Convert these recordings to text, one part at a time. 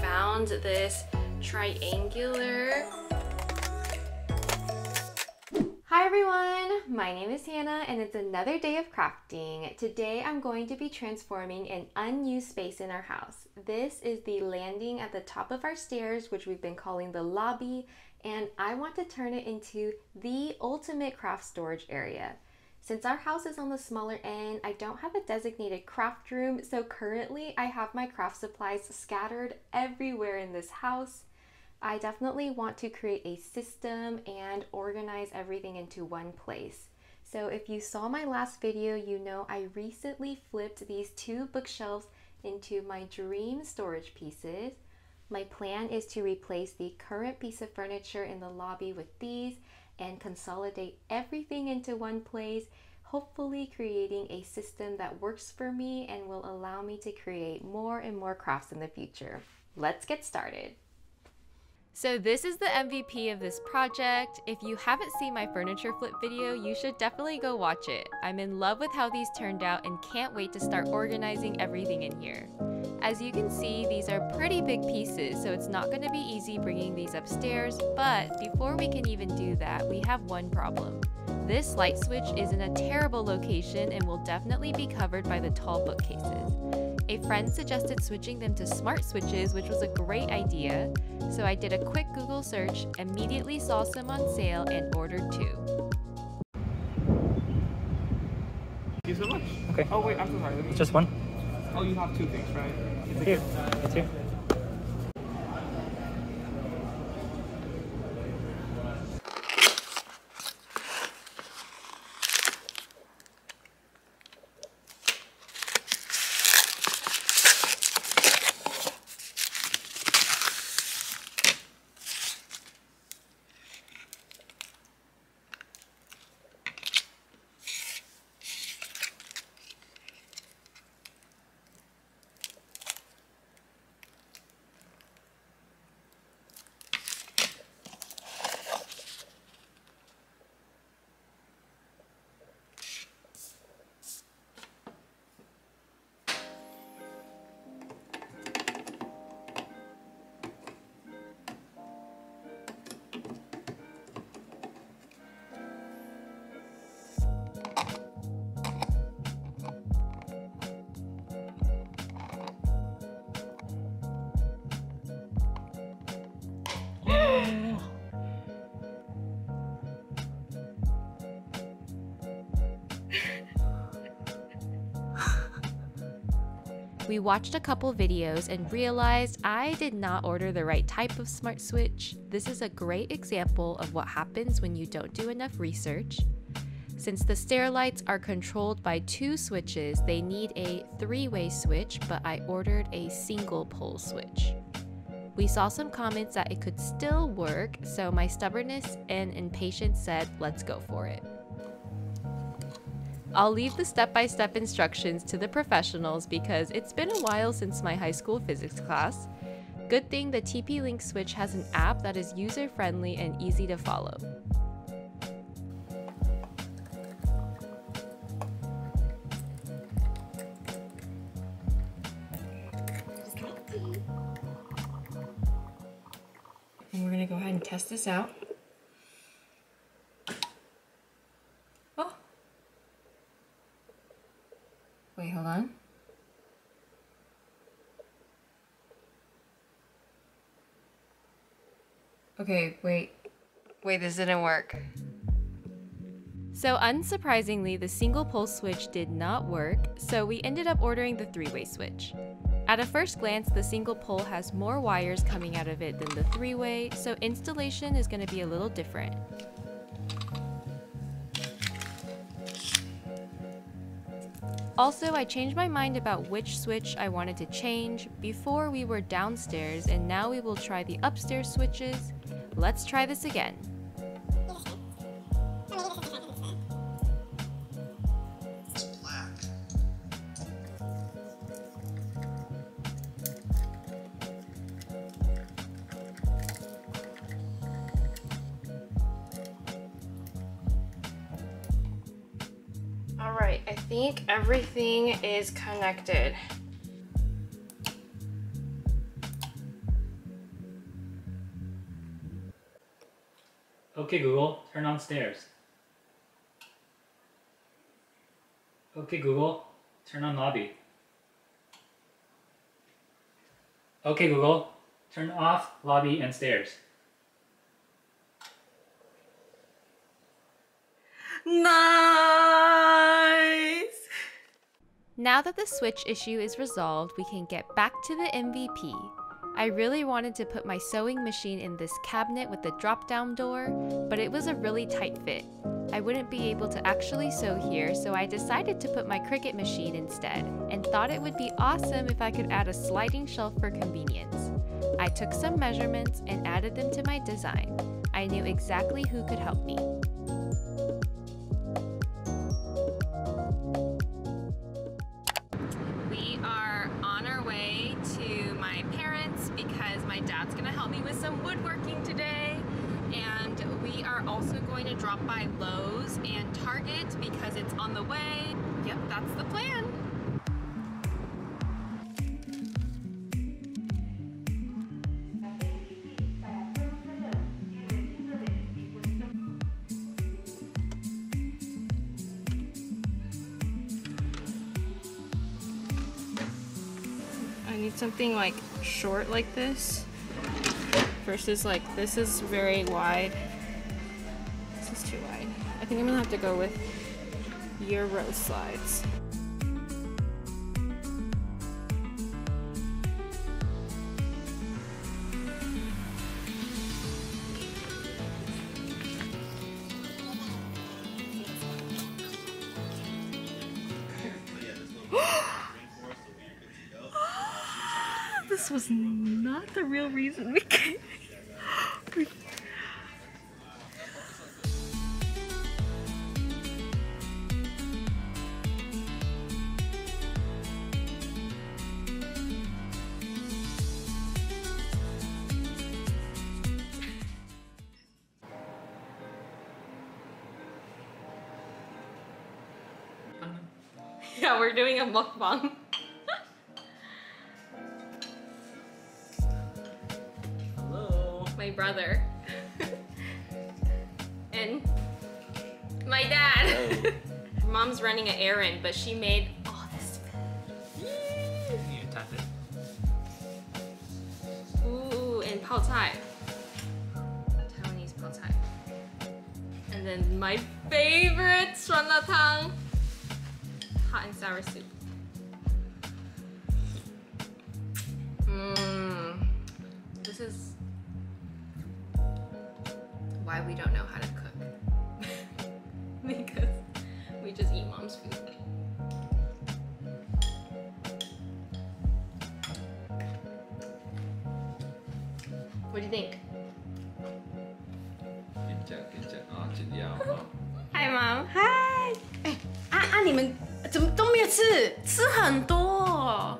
found this triangular. Hi everyone, my name is Hannah and it's another day of crafting. Today I'm going to be transforming an unused space in our house. This is the landing at the top of our stairs, which we've been calling the lobby, and I want to turn it into the ultimate craft storage area. Since our house is on the smaller end, I don't have a designated craft room, so currently I have my craft supplies scattered everywhere in this house. I definitely want to create a system and organize everything into one place. So if you saw my last video, you know I recently flipped these two bookshelves into my dream storage pieces. My plan is to replace the current piece of furniture in the lobby with these and consolidate everything into one place, hopefully creating a system that works for me and will allow me to create more and more crafts in the future. Let's get started. So this is the MVP of this project. If you haven't seen my furniture flip video, you should definitely go watch it. I'm in love with how these turned out and can't wait to start organizing everything in here. As you can see, these are pretty big pieces, so it's not going to be easy bringing these upstairs, but before we can even do that, we have one problem. This light switch is in a terrible location and will definitely be covered by the tall bookcases. A friend suggested switching them to smart switches, which was a great idea, so I did a quick Google search, immediately saw some on sale, and ordered two. Thank you so much. Okay. Oh wait, I'm so sorry. Just one? Oh, you have two things, right? Here. It's here. We watched a couple videos and realized I did not order the right type of smart switch. This is a great example of what happens when you don't do enough research. Since the stair lights are controlled by two switches, they need a three-way switch, but I ordered a single pole switch. We saw some comments that it could still work, so my stubbornness and impatience said, let's go for it. I'll leave the step-by-step instructions to the professionals because it's been a while since my high school physics class. Good thing the TP-Link switch has an app that is user-friendly and easy to follow. And we're gonna go ahead and test this out. Oh! Wait, hold on. Okay, wait, this didn't work. So unsurprisingly, the single pole switch did not work, so we ended up ordering the three-way switch. At a first glance, the single pole has more wires coming out of it than the three-way, so installation is going to be a little different. Also, I changed my mind about which switch I wanted to change. Before we were downstairs, and now we will try the upstairs switches. Let's try this again. Alright, I think everything is connected. Okay Google, turn on stairs. Okay Google, turn on lobby. Okay Google, turn off lobby and stairs. Nice! Now that the switch issue is resolved, we can get back to the MVP. I really wanted to put my sewing machine in this cabinet with the drop-down door, but it was a really tight fit. I wouldn't be able to actually sew here, so I decided to put my Cricut machine instead, and thought it would be awesome if I could add a sliding shelf for convenience. I took some measurements and added them to my design. I knew exactly who could help me. We are on our way to my parents because my dad's gonna help me with some woodworking today. And we are also going to drop by Lowe's and Target because it's on the way. Yep, that's the plan. I need something like short like this versus like this is very wide. This is too wide. I think I'm gonna have to go with Euro slides. This was not the real reason we came. Yeah, we're doing a mukbang. Hello. My brother and my dad. Mom's running an errand, but she made all this food. You tap it. Ooh, and pao cai. Taiwanese pao cai. And then my favorite, 酸辣汤. Hot and sour soup. This is why we don't know how to cook. Because we just eat mom's food. What do you think? Hi, Mom. Hi. 你们怎么都没有吃？吃很多，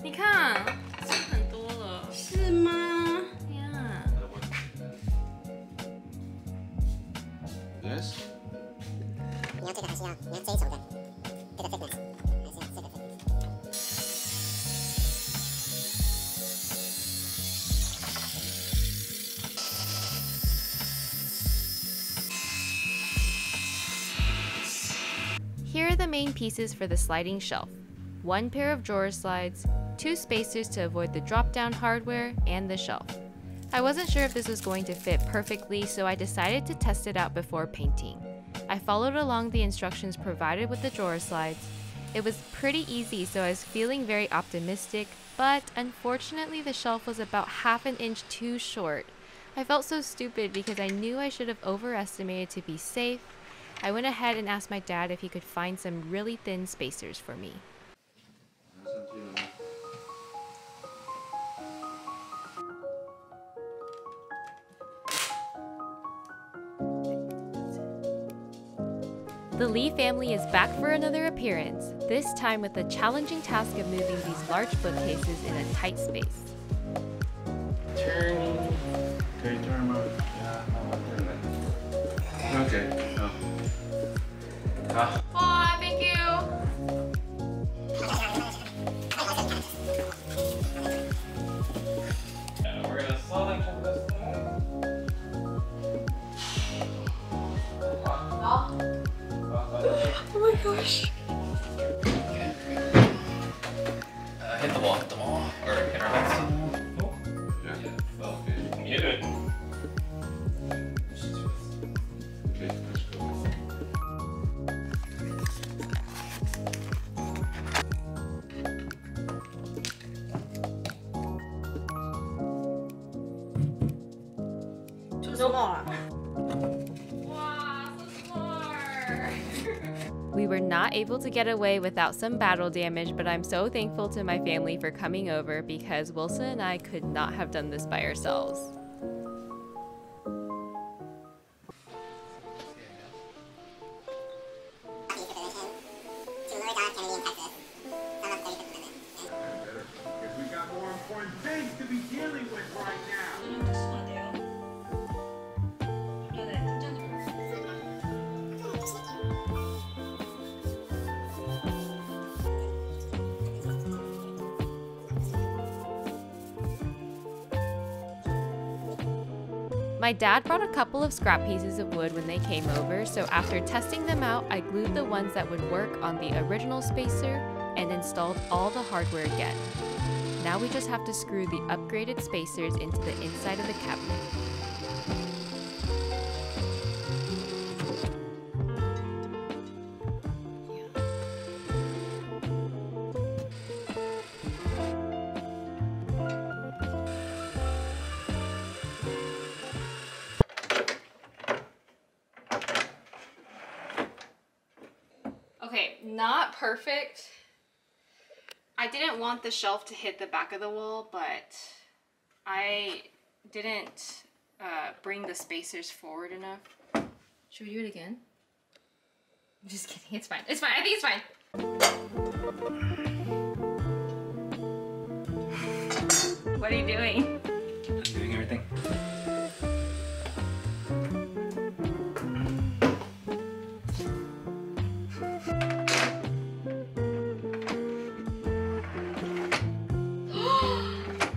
你看，吃很多了。是吗？ Yeah. Yes. 你要这个还是要这一种的？这个 thickness 还是要这个 thickness？ Here are the main pieces for the sliding shelf. 1 pair of drawer slides, 2 spacers to avoid the drop-down hardware, and the shelf. I wasn't sure if this was going to fit perfectly, so I decided to test it out before painting. I followed along the instructions provided with the drawer slides. It was pretty easy, so I was feeling very optimistic, but unfortunately the shelf was about half an inch too short. I felt so stupid because I knew I should have overestimated to be safe. I went ahead and asked my dad if he could find some really thin spacers for me. The Lee family is back for another appearance, this time with the challenging task of moving these large bookcases in a tight space. Turning. Okay, turn them out. Yeah, okay. Oh. Ah. Aw, thank you! Yeah, we're gonna slowly pull this Oh my gosh. Hit the wall, or hit our heads. Yeah. Oh, okay. You can hit it. Okay, let's go. Too small. Wow, so smart. We were not able to get away without some battle damage, but I'm so thankful to my family for coming over because Wilson and I could not have done this by ourselves. Because we got more important things to be dealing with right now. My dad brought a couple of scrap pieces of wood when they came over, so after testing them out, I glued the ones that would work on the original spacer and installed all the hardware again. Now we just have to screw the upgraded spacers into the inside of the cabinet. Okay, not perfect. I didn't want the shelf to hit the back of the wall, but I didn't bring the spacers forward enough. Should we do it again? I'm just kidding, it's fine. It's fine, I think it's fine. What are you doing? I'm doing everything.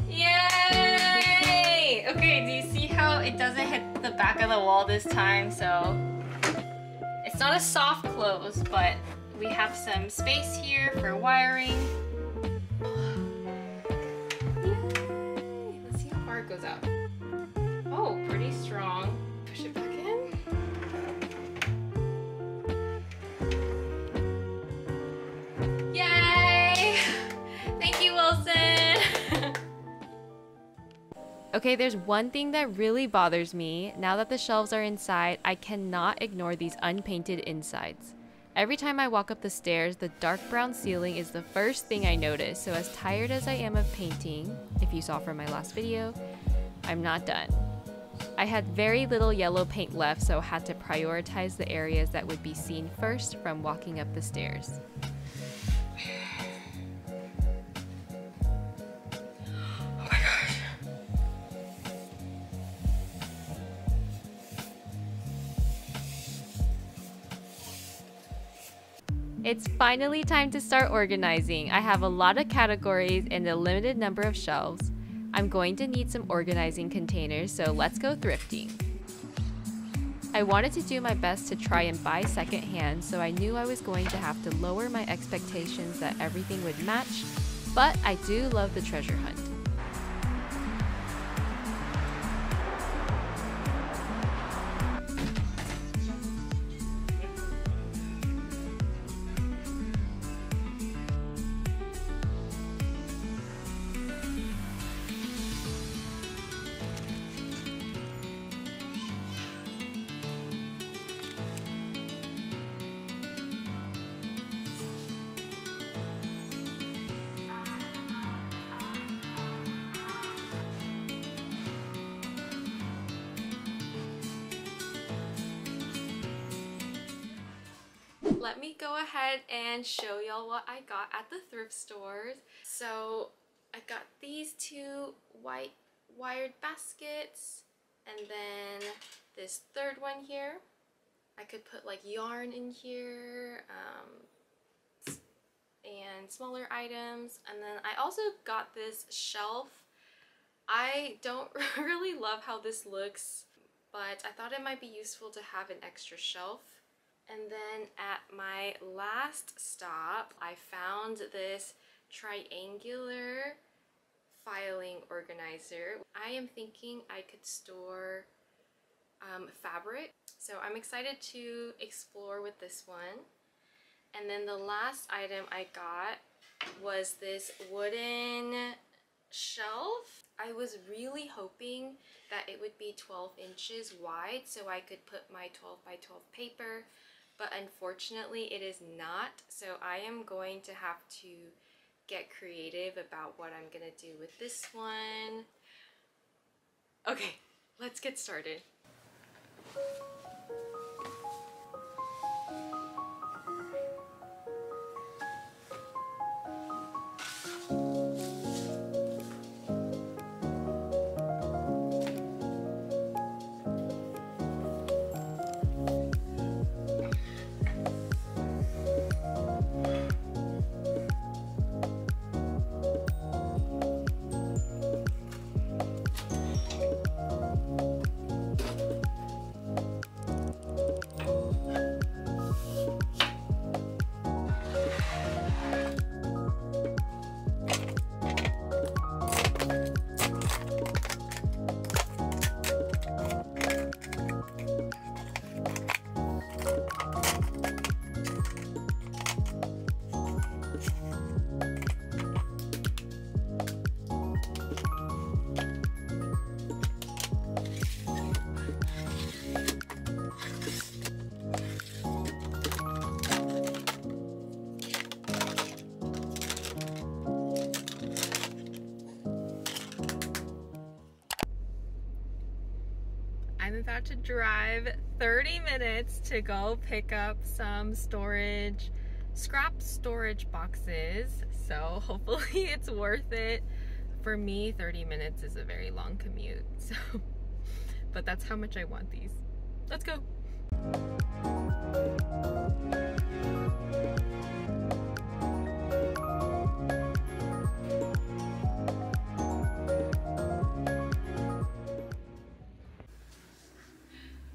Yay! Okay, do you see how it doesn't hit the back of the wall this time? So it's not a soft close, but we have some space here for wiring. Yay! Let's see how far it goes out. Oh, pretty strong. Push it back in. Yay! Thank you, Wilson! Okay, there's one thing that really bothers me. Now that the shelves are inside, I cannot ignore these unpainted insides. Every time I walk up the stairs, the dark brown ceiling is the first thing I notice, so as tired as I am of painting, if you saw from my last video, I'm not done. I had very little yellow paint left, so I had to prioritize the areas that would be seen first from walking up the stairs. Oh my gosh. It's finally time to start organizing. I have a lot of categories and a limited number of shelves. I'm going to need some organizing containers, so let's go thrifting. I wanted to do my best to try and buy secondhand, so I knew I was going to have to lower my expectations that everything would match, but I do love the treasure hunt. Let me go ahead and show y'all what I got at the thrift stores. So I got these two white wired baskets, and then this third one here. I could put like yarn in here and smaller items. And then I also got this shelf. I don't really love how this looks, but I thought it might be useful to have an extra shelf. And then at my last stop, I found this triangular filing organizer. I am thinking I could store fabric, so I'm excited to explore with this one. And then the last item I got was this wooden shelf. I was really hoping that it would be 12 inches wide so I could put my 12 by 12 paper, but unfortunately it is not. So I am going to have to get creative about what I'm gonna do with this one. Okay, let's get started. I'm about to drive 30 minutes to go pick up some scrap storage boxes. So hopefully it's worth it. For me, 30 minutes is a very long commute. So, but that's how much I want these. Let's go.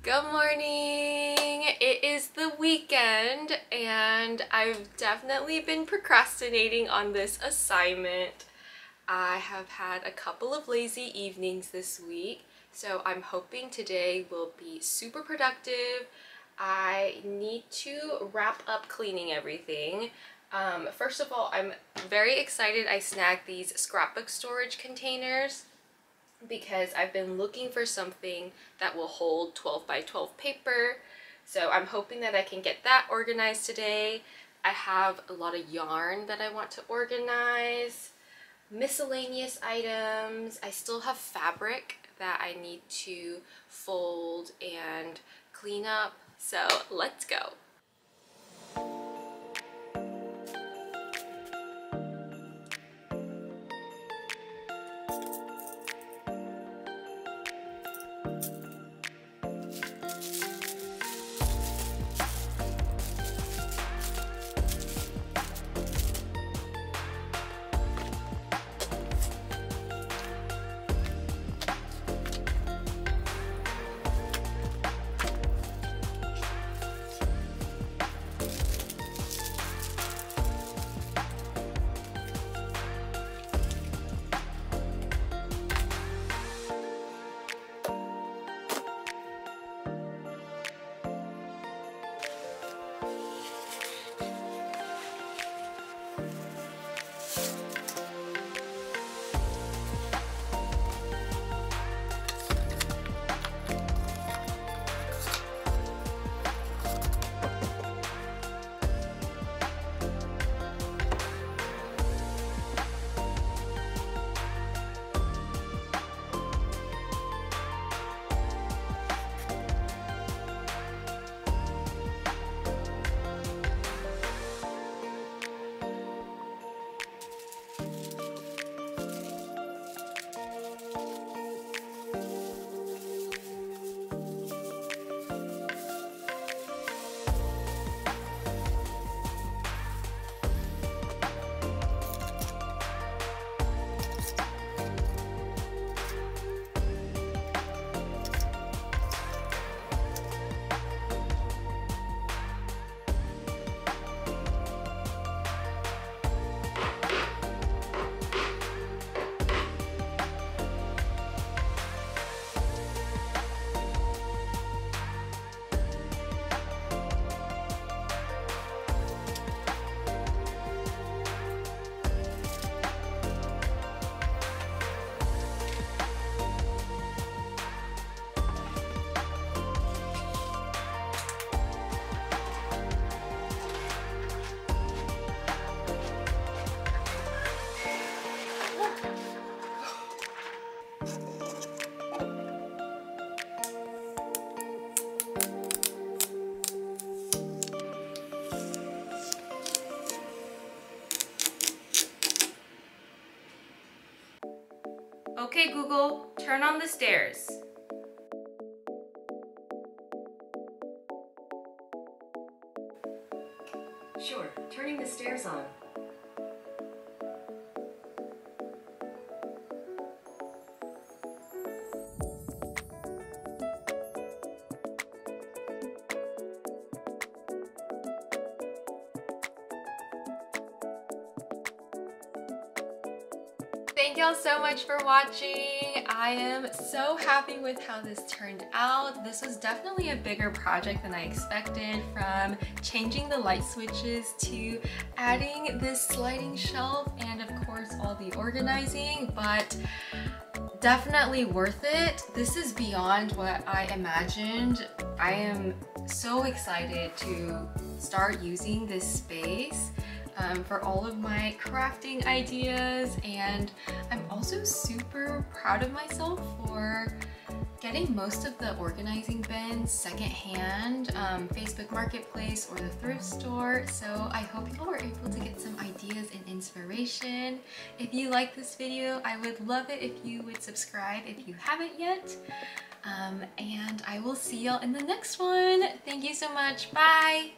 Good morning! It is the weekend and I've definitely been procrastinating on this assignment. I have had a couple of lazy evenings this week, so I'm hoping today will be super productive. I need to wrap up cleaning everything. First of all, I'm very excited I snagged these scrapbook storage containers, because I've been looking for something that will hold 12 by 12 paper. So I'm hoping that I can get that organized today. I have a lot of yarn that I want to organize, miscellaneous items. I still have fabric that I need to fold and clean up. So let's go. Okay, Google, turn on the stairs. Sure, turning the stairs on. Thank y'all so much for watching. I am so happy with how this turned out. This was definitely a bigger project than I expected, from changing the light switches to adding this sliding shelf and of course all the organizing, but definitely worth it. This is beyond what I imagined. I am so excited to start using this space for all of my crafting ideas, and I'm also super proud of myself for getting most of the organizing bins secondhand, Facebook Marketplace or the thrift store. So I hope you all were able to get some ideas and inspiration. If you like this video, I would love it if you would subscribe if you haven't yet. And I will see y'all in the next one. Thank you so much. Bye!